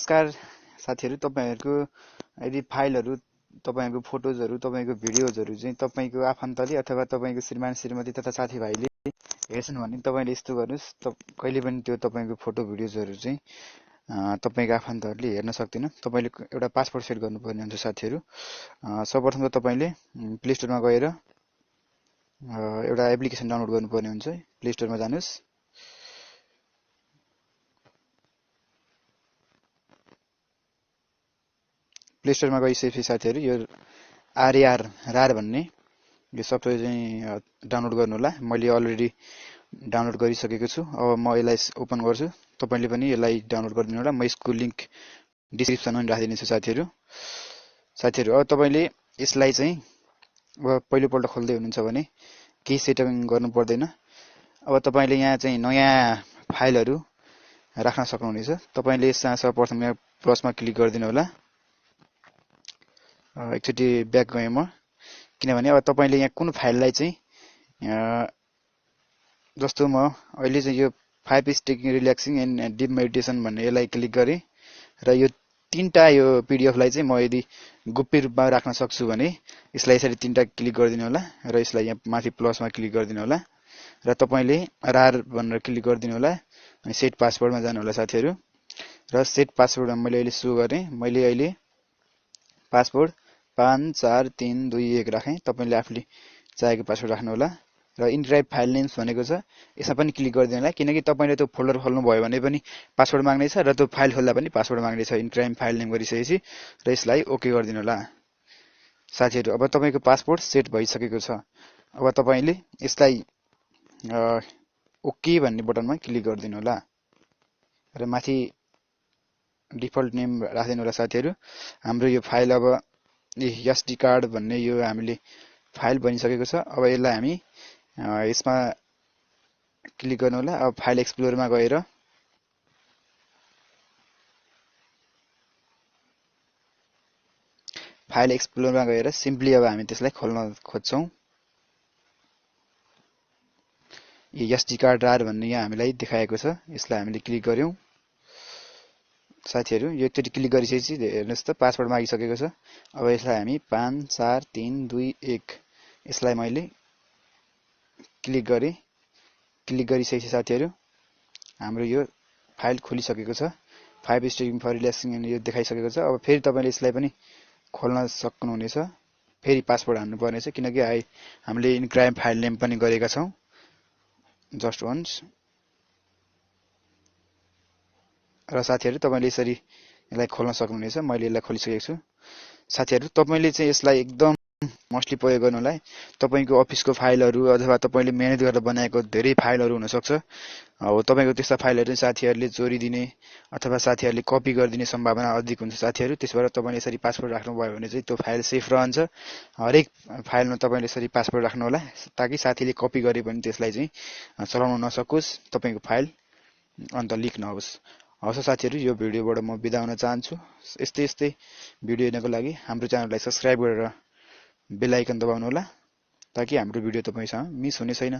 नमस्कार साथीहरु, तपाईहरुको यदि फाइलहरु, तपाईहरुको फोटोजहरु, तपाईको भिडियोजहरु चाहिँ तपाईको आफन्तले अथवा तपाईको श्रीमान श्रीमती तथा साथीभाइले हेर्छन् भने तपाईले यस्तो गर्नुस्, कहिले पनि त्यो तपाईको फोटो भिडियोजहरु चाहिँ तपाईको आफन्तहरुले हेर्न सक्दैन। तपाईले एउटा पासवर्ड सेट गर्नुपर्ने हुन्छ साथीहरु। सर्वप्रथम त तपाईले प्ले स्टोरमा गएर एउटा एप्लिकेसन डाउनलोड गर्नुपर्ने हुन्छ। प्ले स्टोरमा जानुस्। प्ले स्टोरमा गइसकेपछि साथीहरु यो RAR भन्ने यो सफ्टवेयर चाहिँ डाउनलोड गर्नु होला। मैले अलरेडी डाउनलोड गरिसकेको छु। अब म यसलाई ओपन गर्छु। तपाईले पनि यसलाई डाउनलोड गरिदिनु होला। म यसको लिंक डिस्क्रिप्सनमा राखिदिने छु साथीहरु। अब तपाईले यसलाई चाहिँ अब पहिलो पल्ट खोल्दै हुनुहुन्छ भने केही सेटिङ गर्नु पर्दैन। अब तपाईले यहाँ चाहिँ नयाँ फाइलहरु राख्न सक्नुहुनेछ। तपाईले यसमा सर्वप्रथम यहाँ प्लसमा क्लिक गरिदिनु होला। एकचोटी ब्याक गएँ म, किनभने अब तपाईले यहाँ कुन फाइललाई चाहिँ जस्तो म अहिले चाहिँ यो 5 स्टेक रिल्याक्सिङ एन्ड डीप मेडिटेसन भन्ने यसलाई क्लिक गरे र यो तीनटा यो पीडीएफ लाई चाहिँ म यदि गोप्य रूपमा राख्न सक्छु भने यसलाई यसरी तीनटा क्लिक गरिदिनु होला र यसलाई यहाँ माथि प्लसमा क्लिक गरिदिनु होला र तपाईले RAR भनेर क्लिक गरिदिनु होला अनि सेट पासवर्डमा जानु होला साथीहरु। र सेट पासवर्डमा मैले अहिले सो गरे। मैले अहिले पासवर्ड 54321 राखे। तपाईले आफूले चाहेको पासवर्ड राख्नु होला र इनक्राइब फाइल नेम्स भनेको छ, यसमा पनि क्लिक गरिदिनु होला किनकि तपाईले त्यो फोल्डर खोल्नु भयो भने पनि पासवर्ड माग्ने छ र त्यो फाइल खोल्दा पनि पासवर्ड माग्ने छ। इनक्राइब फाइल नेम गरिसकेपछि र यसलाई ओके गरिदिनु होला साथीहरु। अब तपाईको पासवर्ड सेट भइसकेको छ। अब तपाईले यसलाई ओके भन्ने बटनमा क्लिक गरिदिनु होला र माथि डिफल्ट नेम राख्दिनु होला साथीहरु। हाम्रो यो फाइल अब एसडी कार्ड भन्ने यो हामीले फाइल बनिसकेको छ। अब यसलाई हामी यसमा क्लिक गर्नु होला। अब फाइल एक्सप्लोरमा गएर सिम्पली अब हामी त्यसलाई खोल्न खोज्छौं। यो एसडी कार्ड RAR भन्ने यहाँ हामीलाई देखाएको छ। यसलाई हामीले क्लिक गर्यौं साथीहरु। यो एकचोटी क्लिक गरिसकेपछि हेर्नुस् त पासवर्ड मागिसकेको छ। अब यसलाई हामी 54321 यसलाई मैले क्लिक गरे। क्लिक गरिसकेपछि साथीहरु हाम्रो यो फाइल खोलिसकेको छ। 5 स्टेक फर रिल्याक्सिङ यो देखाइसकेको छ। अब फेरि तपाईले यसलाई पनि खोल्न सक्नुहुनेछ। फेरि पासवर्ड हाल्नु पर्नेछ किनकि हामीले इनक्राइब फाइल नेम पनि गरेका छौं। जस्ट वन्स र साथीहरु तपाईले यसरी यसलाई खोल्न सक्नुहुनेछ। मैले यसलाई खोलिसकेको छु साथीहरु। तपाईले चाहिँ यसलाई एकदम मस्टली प्रयोग गर्नु होला। तपाईको अफिसको फाइलहरु अथवा तपाईले मेहनत गरेर बनाएको धेरै फाइलहरु हुन सक्छ। अब तपाईको त्यस्ता फाइलहरु साथीहरुले चोरी दिने अथवा साथीहरुले कपी गरिदिने सम्भावना अधिक हुन्छ साथीहरु। त्यसबाट तपाईले यसरी पासवर्ड राख्नु भयो भने चाहिँ त्यो फाइल सेफ रहन्छ। हरेक फाइलमा तपाईले यसरी पासवर्ड राख्नु होला ताकि साथीले कपी गरे पनि त्यसलाई चाहिँ चलाउन नसकोस्, तपाईको फाइल अन्त लिक नहोस्। हवस् साथीहरु, यो भिडियोबाट म बिदा हुन चाहन्छु। यस्तै भिडियो हेर्नको लागि हाम्रो च्यानललाई सब्स्क्राइब गरेर बेल आइकन दबाउनु होला ताकि हाम्रो भिडियो तपाईसँग मिस हुने छैन।